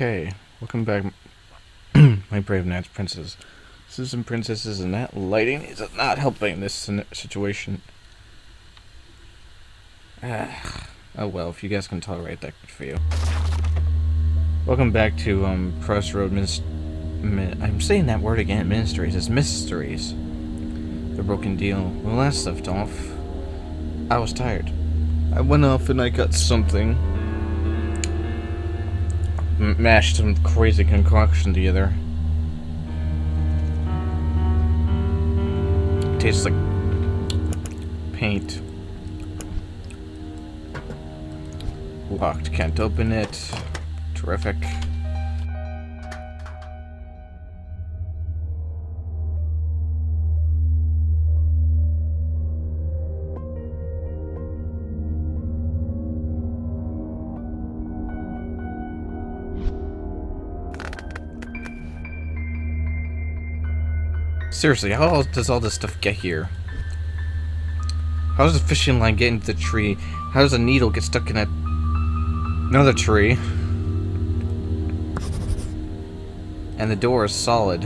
Okay, welcome back, my brave knights, princes. Citizen and princesses, and that lighting is not helping this situation. Oh well, if you guys can tolerate that, good for you. Welcome back to CrossRoads. I'm saying that word again. Ministries. It's mysteries. The broken deal. When last left off, I was tired. I went off and I got something. Mashed some crazy concoction together. Tastes like paint. Locked, can't open it. Terrific. Seriously, how does all this stuff get here? How does a fishing line get into the tree? How does a needle get stuck in another tree? And the door is solid.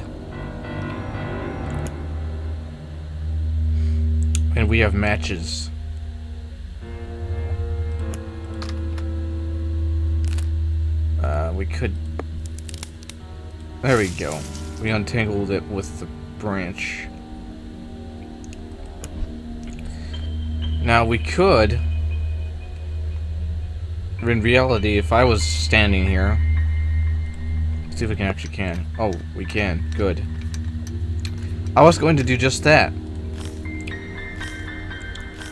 And we have matches. We could... There we go. We untangled it with the branch. Now we could, in reality, if I was standing here, let's see if we can. Oh, we can. Good. I was going to do just that.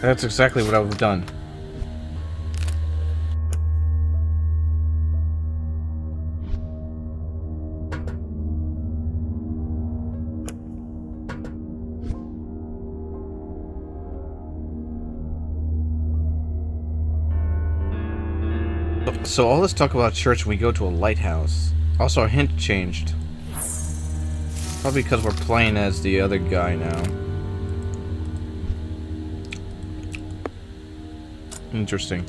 That's exactly what I would have done. So all this talk about church, we go to a lighthouse. Also, our hint changed. Probably because we're playing as the other guy now. Interesting.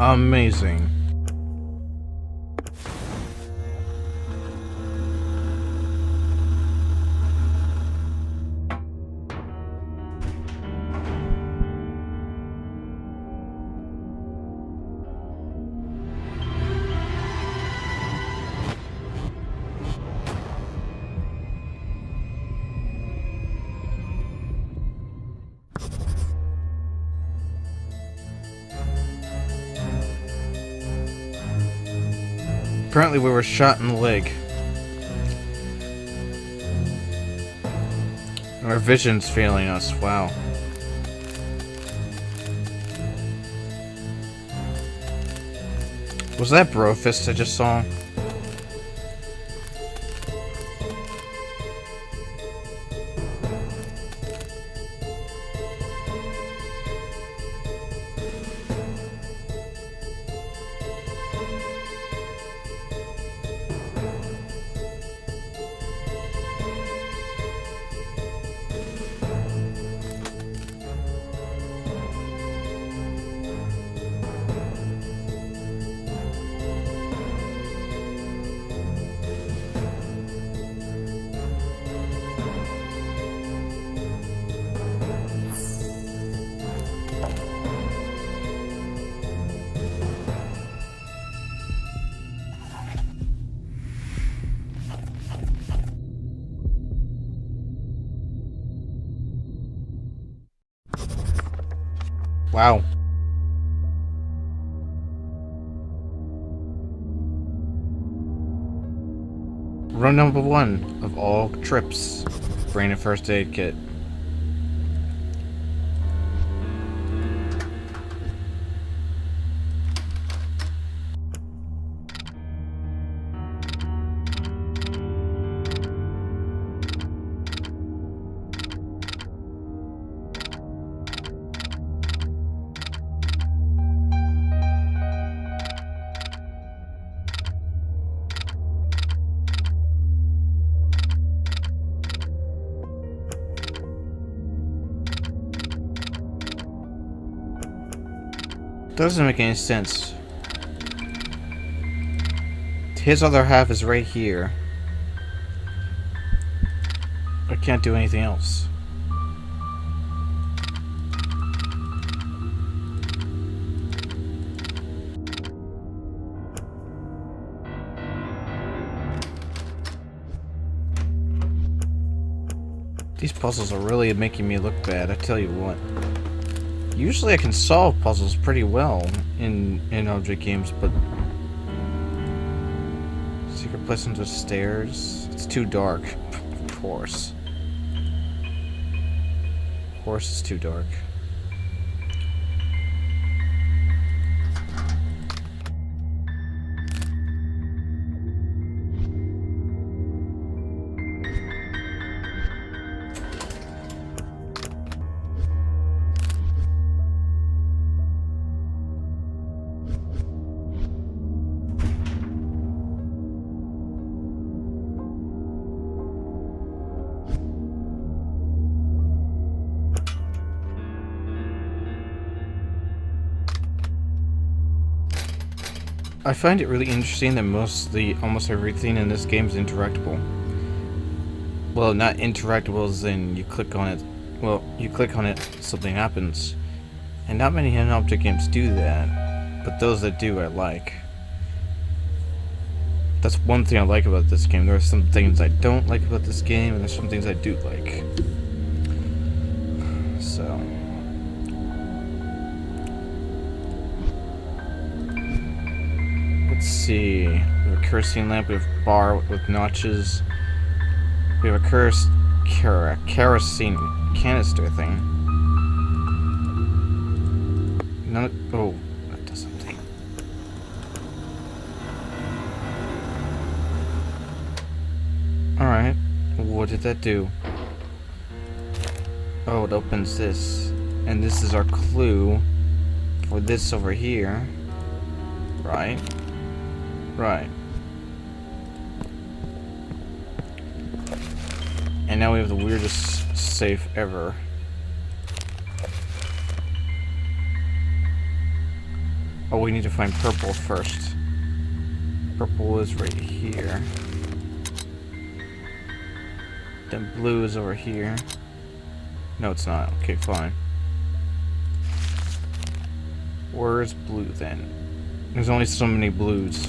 Amazing. Apparently we were shot in the leg. Our vision's failing us. Wow. Was that Brofist I just saw? Wow. Run number 1 of all trips. Bring a first aid kit. Doesn't make any sense. His other half is right here. I can't do anything else. These puzzles are really making me look bad, I tell you what. Usually I can solve puzzles pretty well in object games, but... Secret place under the stairs? It's too dark. Of course. Of course it's too dark. I find it really interesting that almost everything in this game is interactable. Well, not interactable as in you click on it. Well, you click on it, something happens. And not many hidden object games do that, but those that do, I like. That's one thing I like about this game. There are some things I don't like about this game, and there's some things I do like. So... Let's see. We have a kerosene lamp, we have a bar with notches. We have a kerosene canister thing. Oh, that does something. Alright, what did that do? Oh, it opens this. And this is our clue for this over here. Right? Right. And now we have the weirdest safe ever. Oh, we need to find purple first. Purple is right here. Then blue is over here. No, it's not. Okay, fine. Where's blue then? There's only so many blues.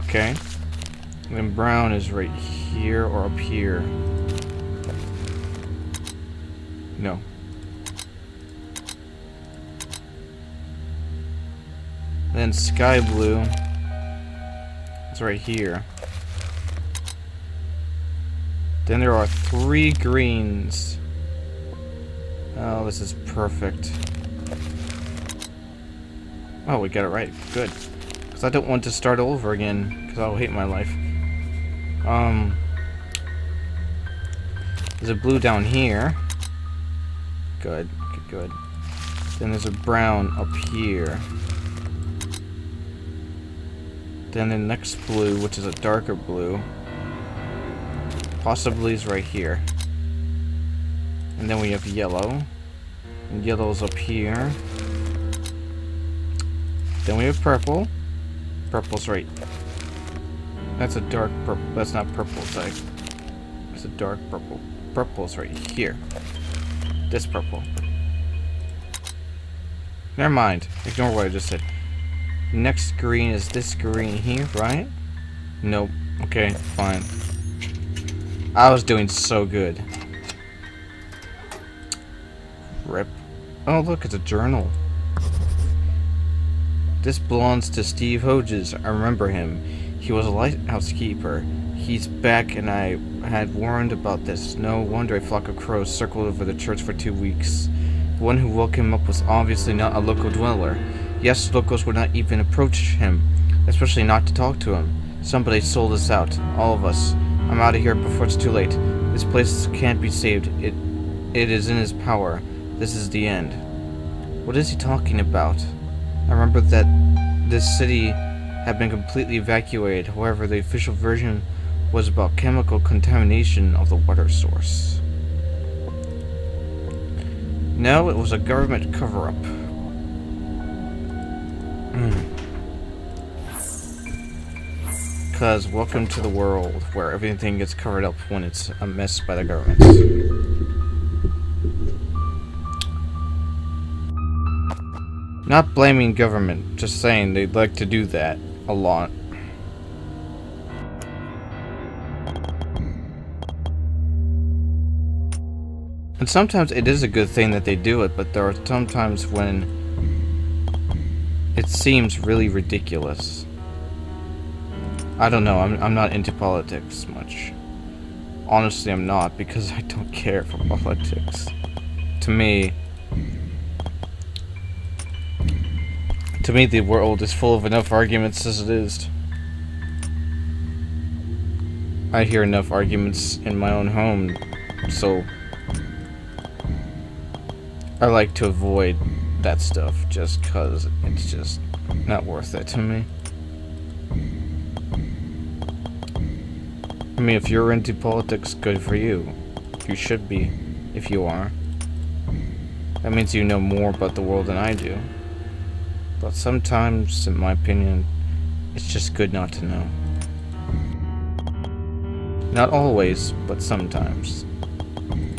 Okay. And then brown is right here or up here. No. Then sky blue is right here. Then there are 3 greens. Oh, this is perfect. Oh, we got it right. Good. Because I don't want to start over again, because I'll hate my life. There's a blue down here. Good, good, good. Then there's a brown up here. Then the next blue, which is a darker blue, possibly is right here. And then we have yellow. And yellow's up here. Then we have purple. Purple's right. That's a dark purple. That's not purple, it's a dark purple. Purple's right here. This purple. Never mind. Ignore what I just said. Next green is this green here, right? Nope. Okay, fine. I was doing so good. Rip. Oh, look, it's a journal. This belongs to Steve Hodges. I remember him. He was a lighthouse keeper. He's back, and I had warned about this. No wonder a flock of crows circled over the church for 2 weeks. The one who woke him up was obviously not a local dweller. Yes, locals would not even approach him, especially not to talk to him. Somebody sold us out, all of us. I'm out of here before it's too late. This place can't be saved. It is in his power. This is the end. What is he talking about? I remember that this city have been completely evacuated. However, the official version was about chemical contamination of the water source. No, it was a government cover-up. Because welcome to the world where everything gets covered up when it's a mess by the government. Not blaming government, just saying they'd like to do that a lot. And sometimes it is a good thing that they do it, but there are some times when it seems really ridiculous. I don't know, I'm not into politics much. Honestly, I'm not, because I don't care for politics. To me, the world is full of enough arguments as it is. I hear enough arguments in my own home, so I like to avoid that stuff just because it's just not worth it to me. I mean, if you're into politics, good for you. You should be, if you are. That means you know more about the world than I do. But sometimes, in my opinion, it's just good not to know. Not always, but sometimes.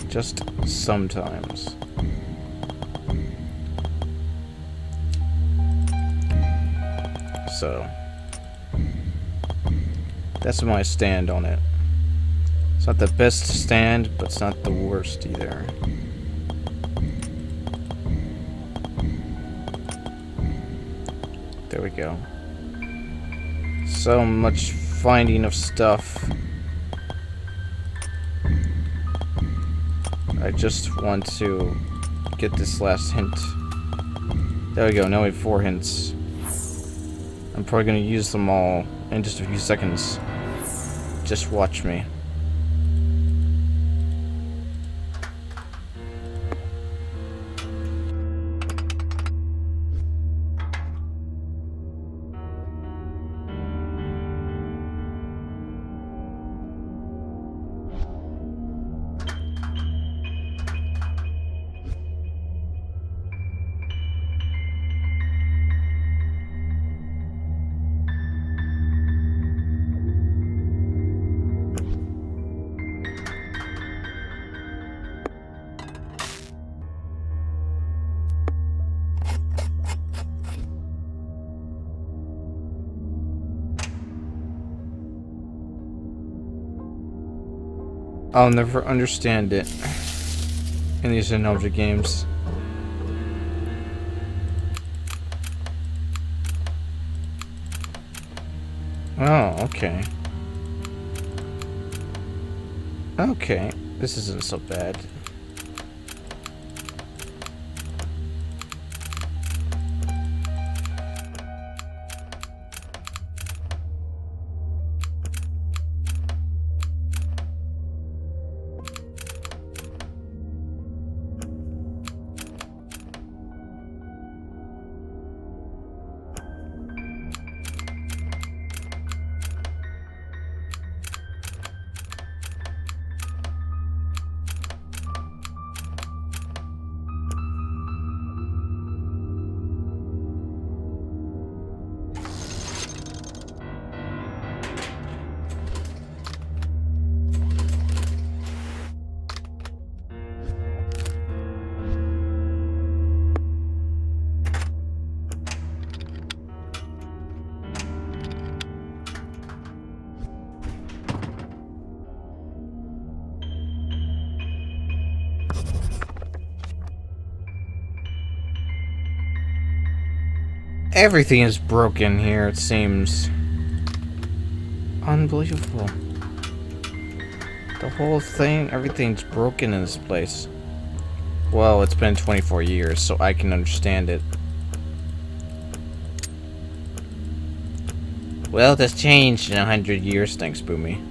Just sometimes. So, that's my stand on it. It's not the best stand, but it's not the worst either. There we go. So much finding of stuff. I just want to get this last hint. There we go, now we have 4 hints. I'm probably going to use them all in just a few seconds. Just watch me. I'll never understand it in these nostalgia games. Oh, okay. Okay, this isn't so bad. Everything is broken here, it seems. Unbelievable. The whole thing, everything's broken in this place. Well, it's been 24 years, so I can understand it. Well, that's changed in 100 years, thanks, Boomy.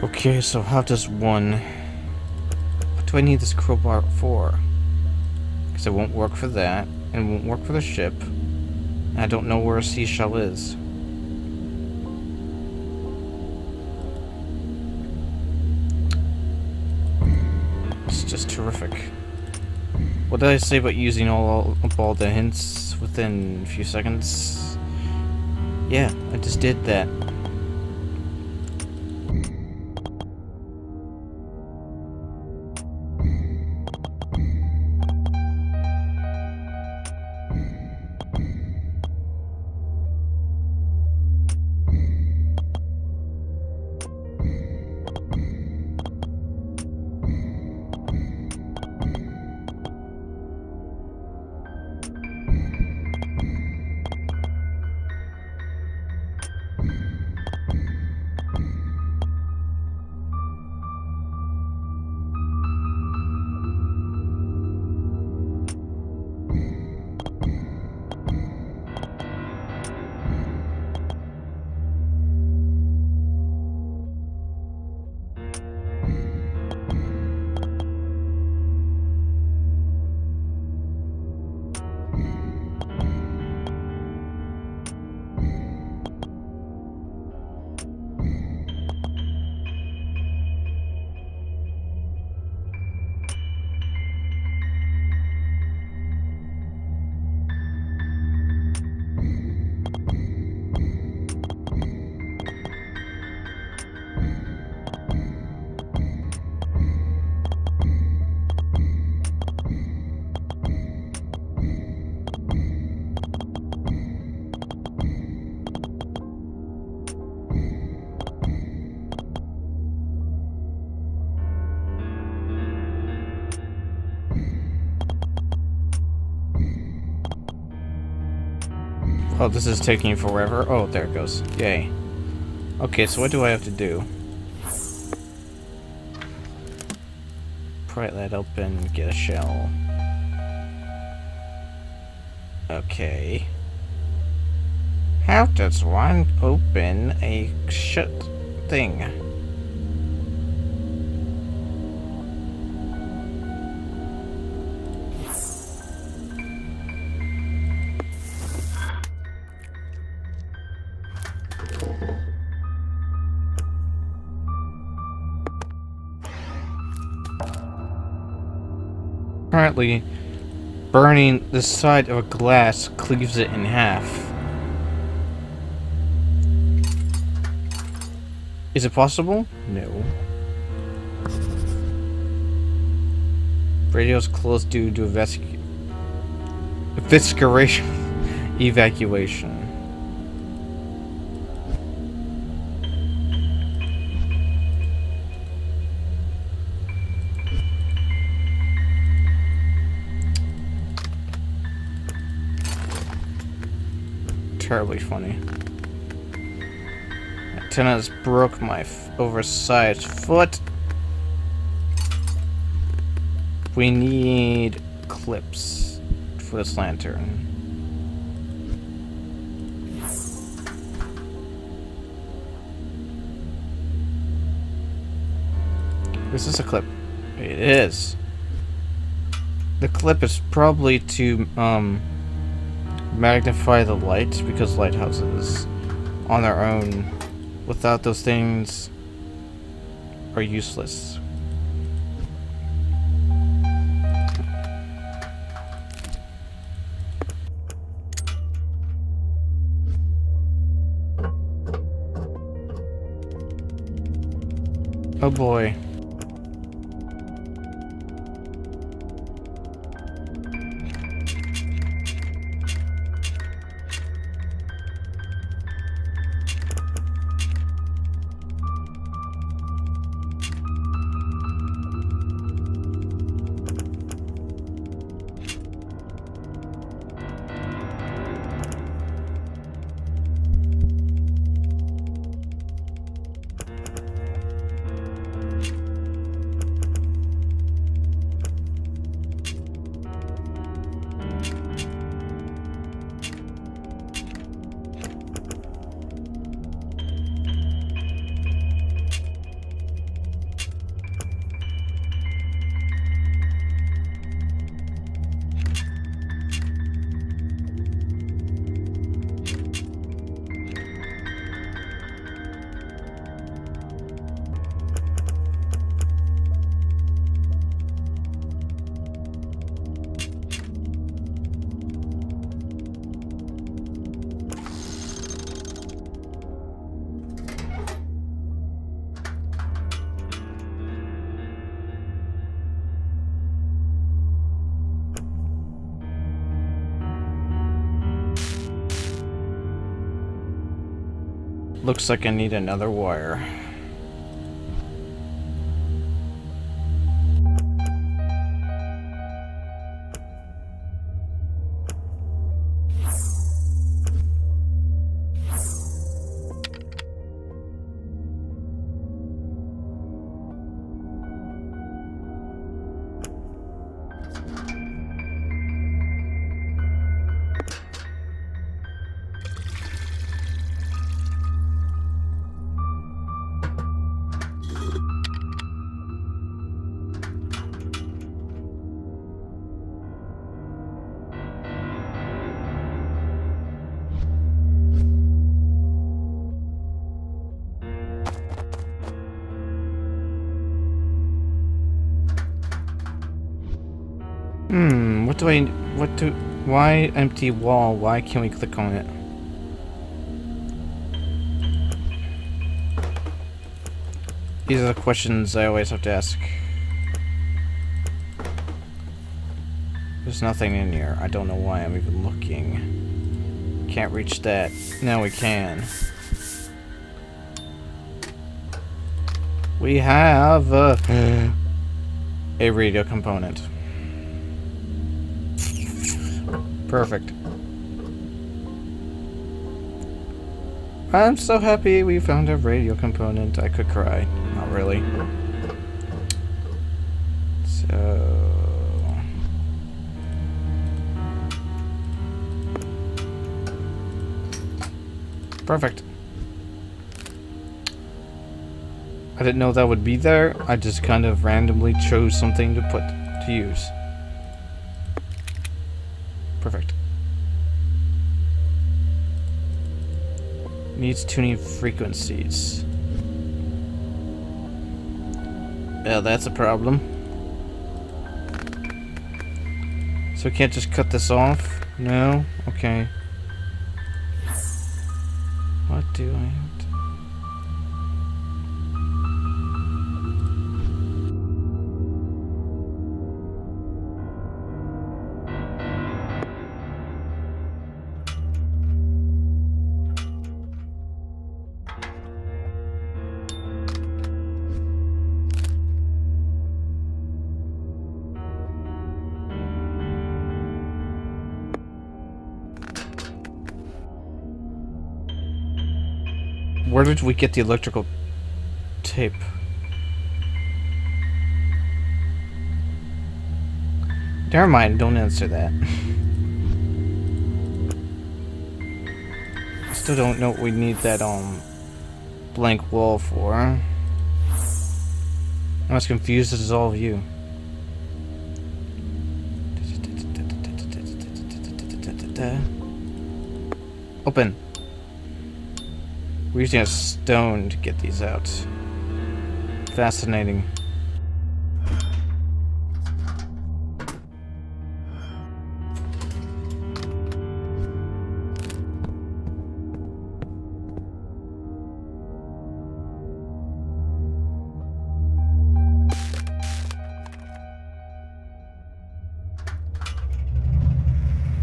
Okay, so how does one... What do I need this crowbar for? Because it won't work for that, and it won't work for the ship. And I don't know where a seashell is. It's just terrific. What did I say about using all the hints within a few seconds? Yeah, I just did that. Oh, this is taking forever. Oh, there it goes. Yay. Okay, so what do I have to do? Pry that open, get a shell. Okay. How does one open a shut thing? Apparently, burning the side of a glass cleaves it in half. Is it possible? No. Radio's closed due to evacuation. Terribly funny. Antennas broke my oversized foot. We need clips for this lantern. Is this a clip? It is. The clip is probably to magnify the light, because lighthouses on their own without those things are useless. Oh boy. Looks like I need another wire. Why empty wall? Why can't we click on it? These are the questions I always have to ask. There's nothing in here. I don't know why I'm even looking. Can't reach that. Now we can. We have a radio component. Perfect. I'm so happy we found a radio component. I could cry. Not really. So... perfect. I didn't know that would be there. I just kind of randomly chose something to use. Perfect. Needs tuning frequencies. Yeah, that's a problem. So we can't just cut this off? No? Okay. What do I have to... Where did we get the electrical tape? Never mind, don't answer that. Still don't know what we need that blank wall for. I'm as confused as all of you. Open. We're using a stone to get these out. Fascinating.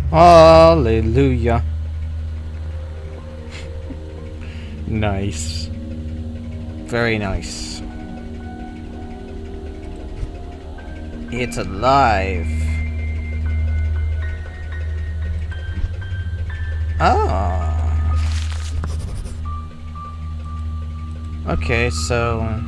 Hallelujah. Nice. Very nice. It's alive. Ah. Okay, so...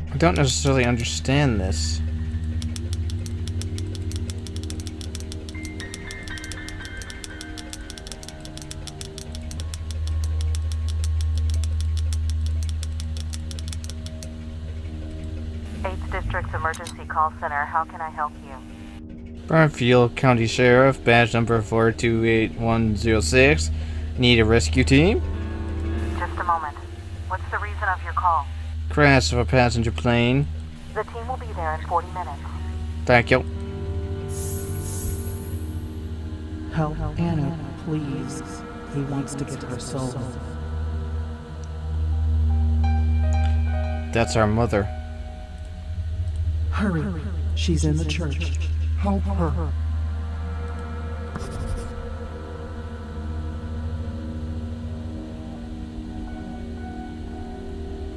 I don't necessarily understand this. District's Emergency Call Center. How can I help you? Burnfield County Sheriff, badge number 428106. Need a rescue team? Just a moment. What's the reason of your call? Crash of a passenger plane. The team will be there in 40 minutes. Thank you. Help Anna, please. He wants to get her soul. That's our mother. Hurry. She's in the church. Help her.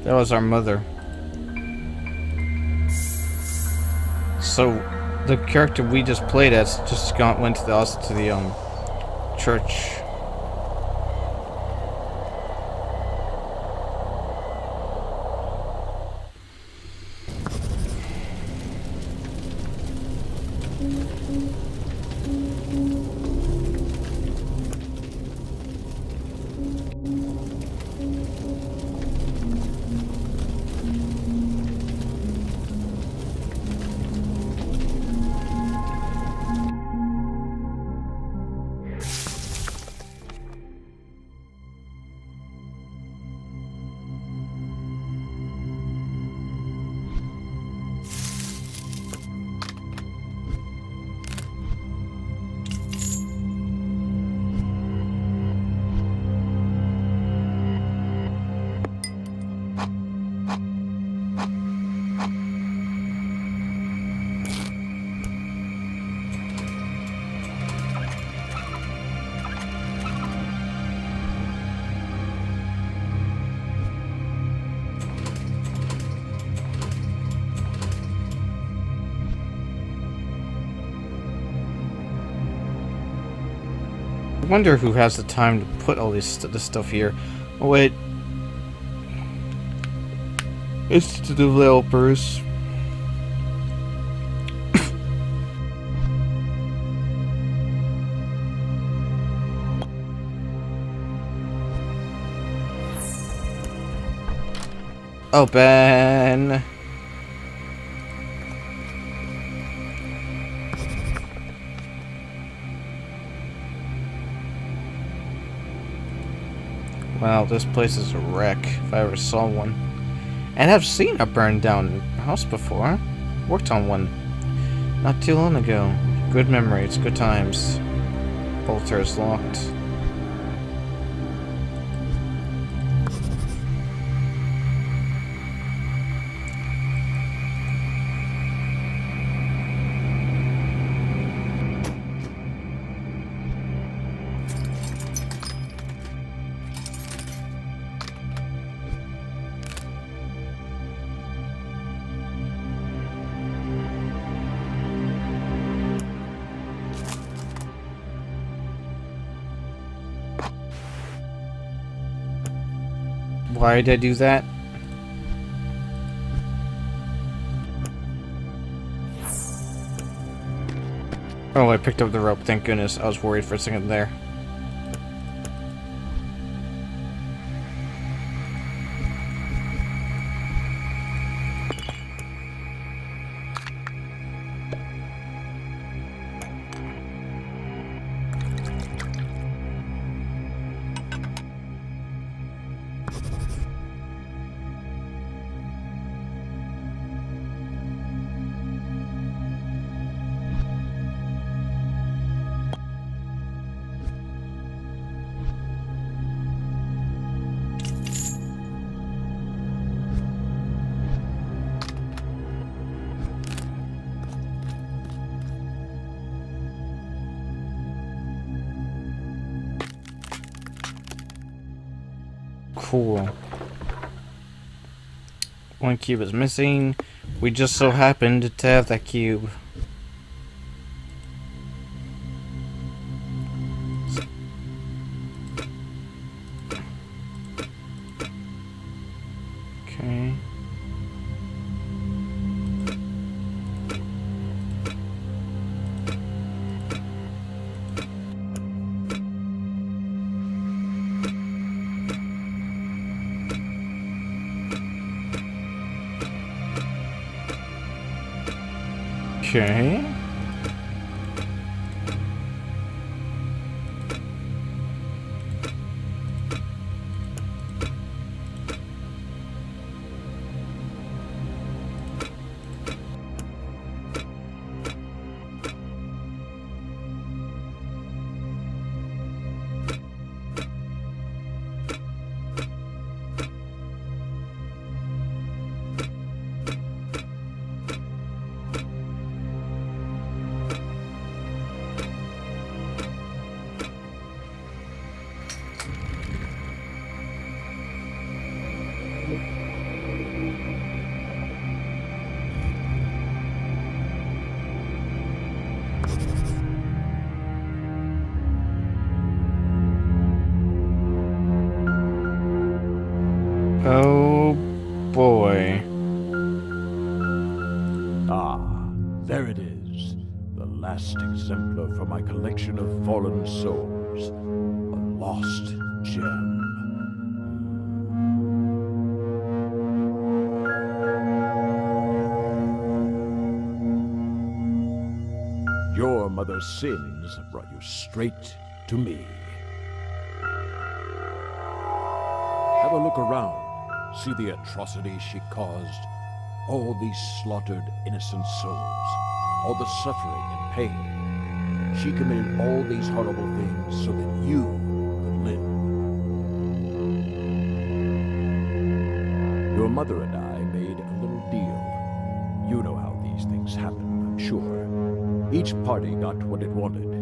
That was our mother. So, the character we just played as just went to the church. I wonder who has the time to put all this stuff here. Oh wait, it's the developers. Open. Wow, this place is a wreck, if I ever saw one. And I've seen a burned down house before. Worked on one not too long ago. Good memories, good times. Bolter is locked. Why did I do that? Oh, I picked up the rope, thank goodness. I was worried for a second there. Cool. One cube is missing. We just so happened to have that cube. Okay. Okay. Oh boy. Ah, there it is. The last exemplar from my collection of fallen souls. A lost gem. Your mother's sins brought you straight to me. Have a look around. See the atrocities she caused. All these slaughtered innocent souls. All the suffering and pain. She committed all these horrible things so that you could live. Your mother and I made a little deal. You know how these things happen, I'm sure. Each party got what it wanted.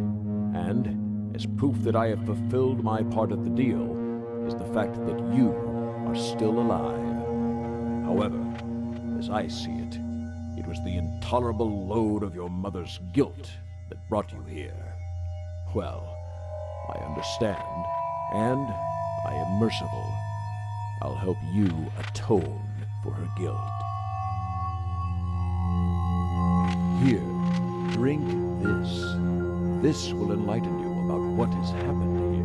And, as proof that I have fulfilled my part of the deal, is the fact that you are still alive. However, as I see it, it was the intolerable load of your mother's guilt that brought you here. Well, I understand, and I am merciful. I'll help you atone for her guilt. Here, drink this. This will enlighten you about what has happened here.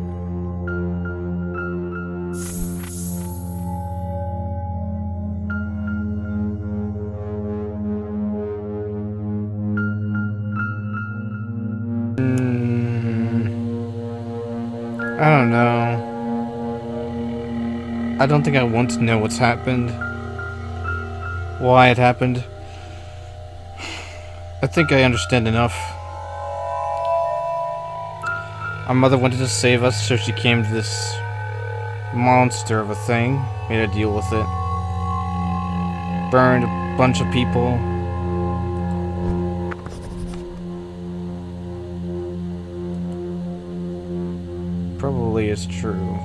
I don't know. I don't think I want to know what's happened. Why it happened. I think I understand enough. Our mother wanted to save us, so she came to this monster of a thing, made a deal with it. Burned a bunch of people. Probably is true.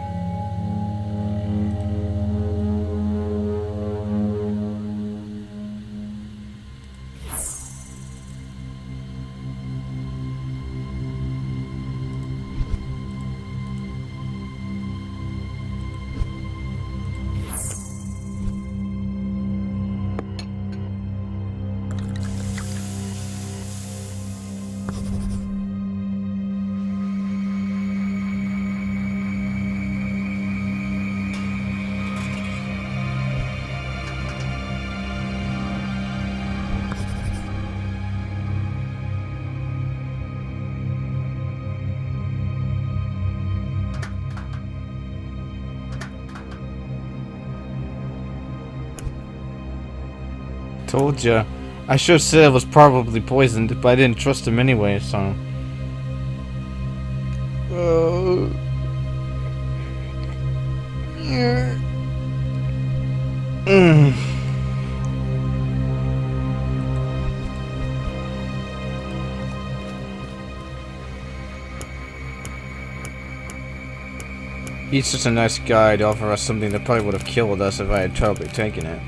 Told ya. I should have said it was probably poisoned, but I didn't trust him anyway, so... He's just a nice guy to offer us something that probably would have killed us if I had totally taken it.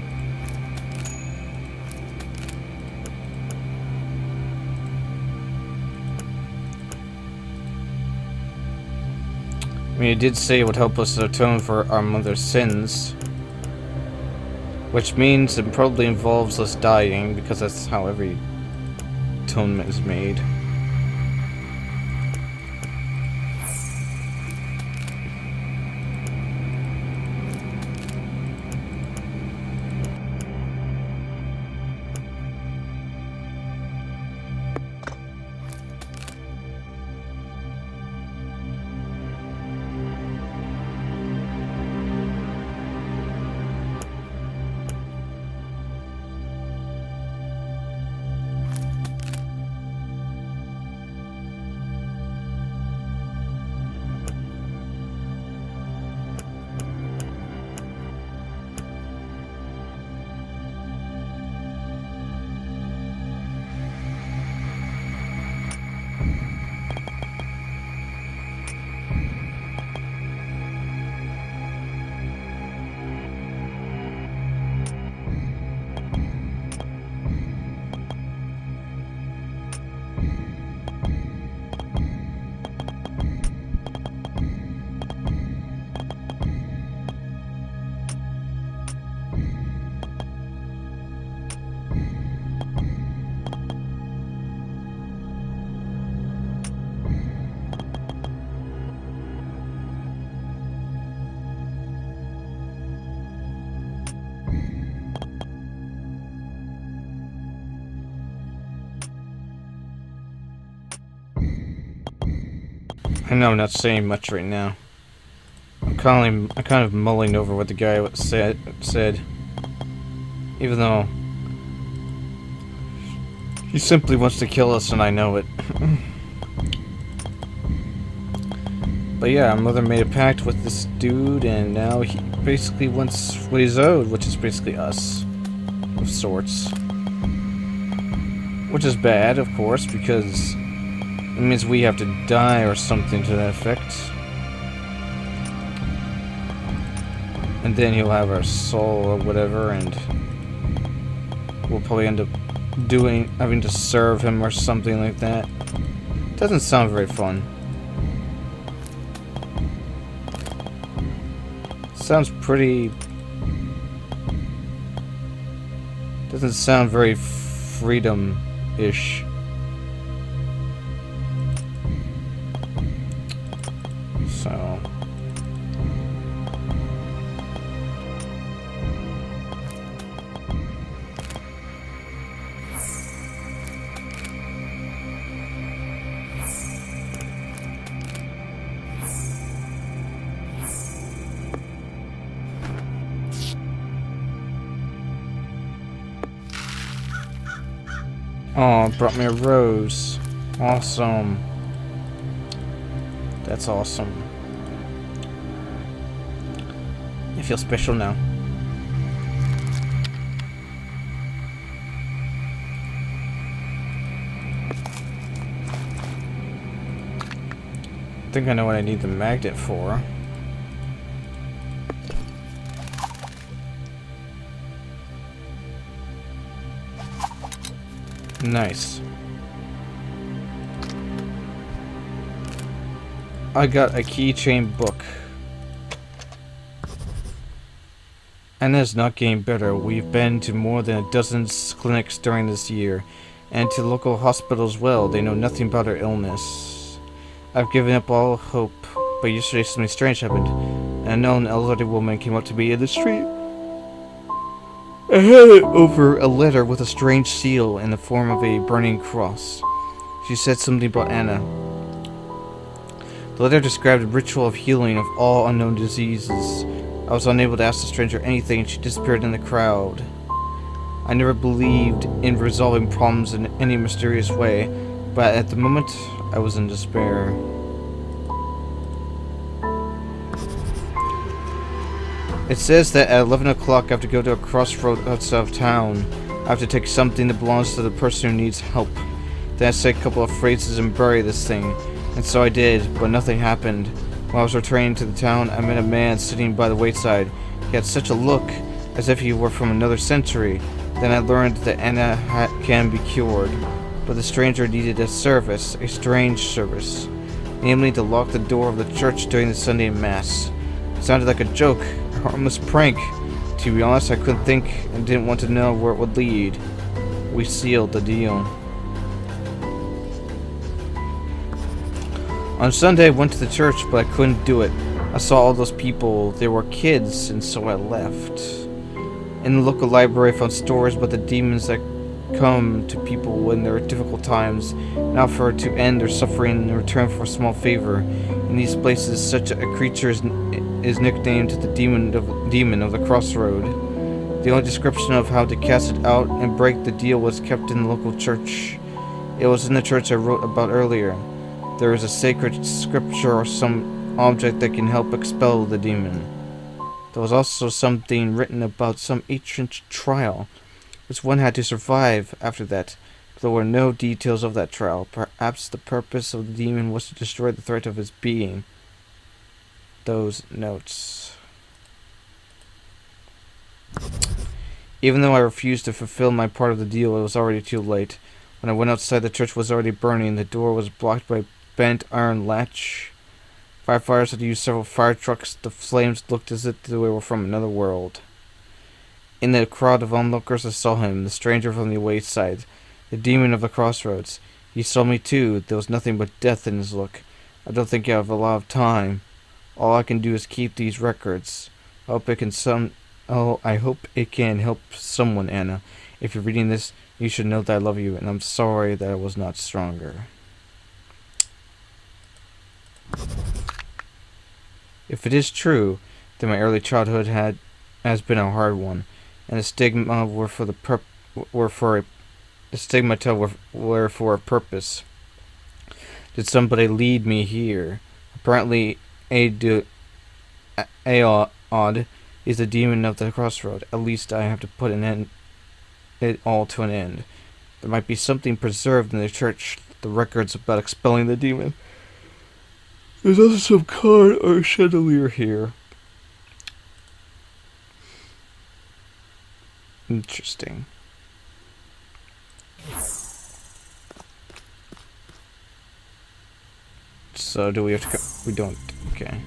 I mean, it did say it would help us atone for our mother's sins. Which means it probably involves us dying, because that's how every atonement is made. I know I'm not saying much right now. I'm kind of mulling over what the guy said. Even though he simply wants to kill us and I know it. But yeah, our mother made a pact with this dude and now he basically wants what he's owed, which is basically us. Of sorts. Which is bad, of course, because it means we have to die or something to that effect. And then he'll have our soul or whatever, and we'll probably end up having to serve him or something like that. Doesn't sound very fun. Sounds pretty... Doesn't sound very freedom-ish. So... Oh, it brought me a rose. Awesome. That's awesome. I feel special now. I think I know what I need the magnet for. Nice. I got a keychain book. And it's not getting better. We've been to more than a dozen clinics during this year, and to local hospitals as well. They know nothing about her illness. I've given up all hope, but yesterday something strange happened. An unknown elderly woman came up to me in the street. I handed over a letter with a strange seal in the form of a burning cross. She said something about Anna. The letter described a ritual of healing of all unknown diseases. I was unable to ask the stranger anything. She disappeared in the crowd. I never believed in resolving problems in any mysterious way, but at the moment, I was in despair. It says that at 11 o'clock I have to go to a crossroads outside of town. I have to take something that belongs to the person who needs help. Then I say a couple of phrases and bury this thing. And so I did, but nothing happened. While I was returning to the town, I met a man sitting by the wayside. He had such a look, as if he were from another century. Then I learned that Anna can be cured. But the stranger needed a service, a strange service. Namely, to lock the door of the church during the Sunday Mass. It sounded like a joke, a harmless prank. To be honest, I couldn't think and didn't want to know where it would lead. We sealed the deal. On Sunday, I went to the church, but I couldn't do it. I saw all those people. They were kids, and so I left. In the local library, I found stories about the demons that come to people when there are difficult times and offer to end their suffering in return for a small favor. In these places, such a creature is nicknamed the demon of the crossroad. The only description of how to cast it out and break the deal was kept in the local church. It was in the church I wrote about earlier. There is a sacred scripture or some object that can help expel the demon. There was also something written about some ancient trial, which one had to survive after that. But there were no details of that trial. Perhaps the purpose of the demon was to destroy the threat of his being. Those notes. Even though I refused to fulfill my part of the deal, it was already too late. When I went outside, the church was already burning. The door was blocked by a bent iron latch. Firefighters had used several fire trucks. The flames looked as if they were from another world. In the crowd of onlookers, I saw him, the stranger from the wayside, the demon of the crossroads. He saw me too. There was nothing but death in his look. I don't think I have a lot of time. All I can do is keep these records. I hope it can help someone, Anna. If you're reading this, you should know that I love you, and I'm sorry that I was not stronger. If it is true, then my early childhood has been a hard one, and the stigma were for a purpose. Did somebody lead me here? Apparently, Aod is the demon of the crossroad. At least I have to put it all to an end. There might be something preserved in the church, the records about expelling the demon. There's also some card or chandelier here. Interesting. So do we have to go? We don't. Okay.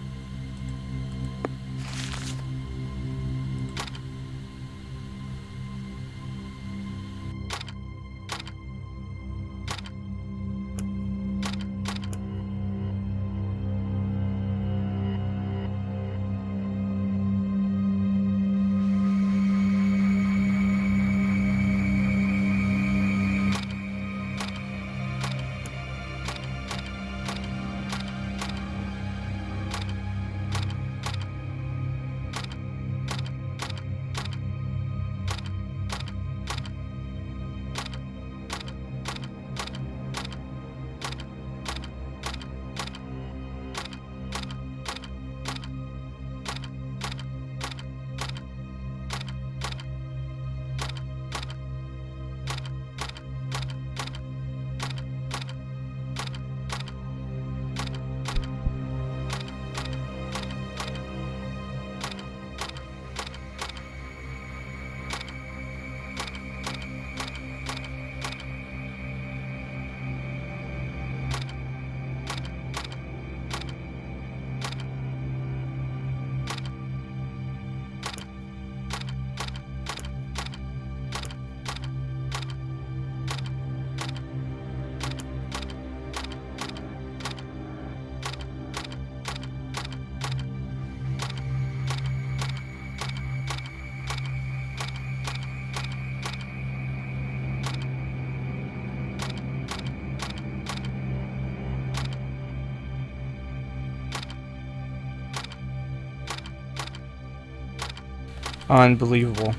Unbelievable.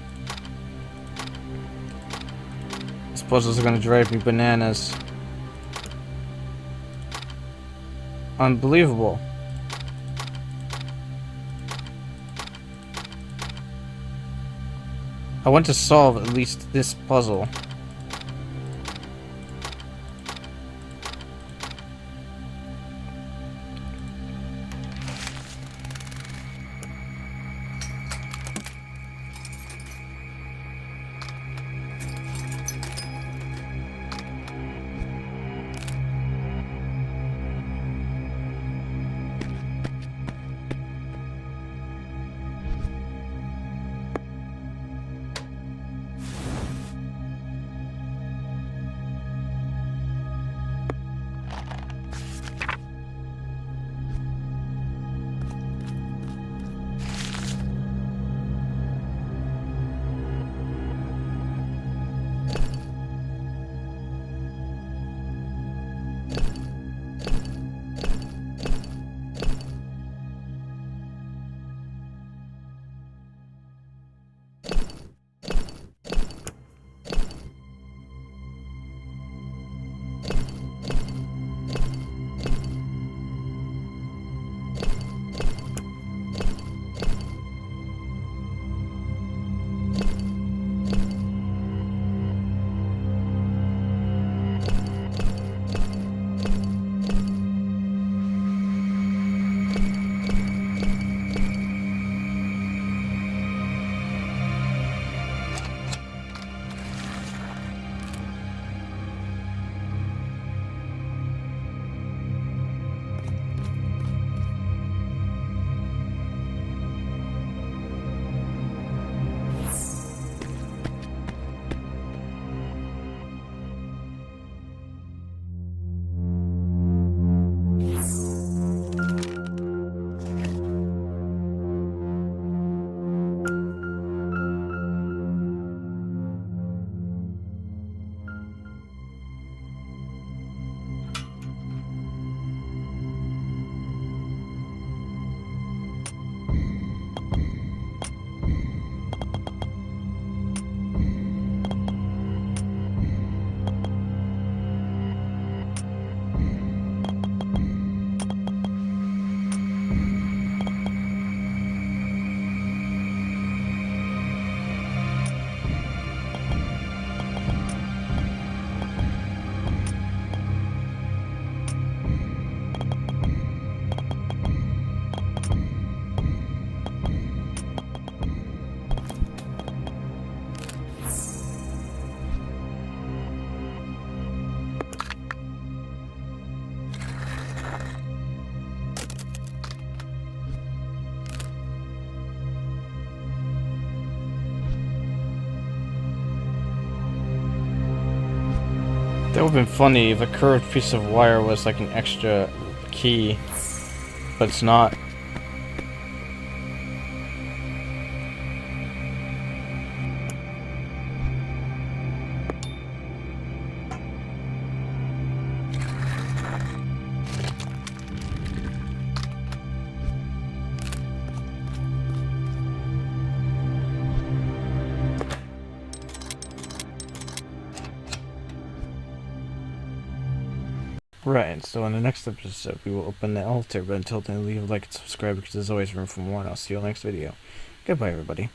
These puzzles are gonna drive me bananas. Unbelievable. I want to solve at least this puzzle. It would have been funny if a curved piece of wire was like an extra key, but it's not. Right, so in the next episode we will open the altar, but until then leave a like and subscribe because there's always room for more, and I'll see you in the next video. Goodbye everybody.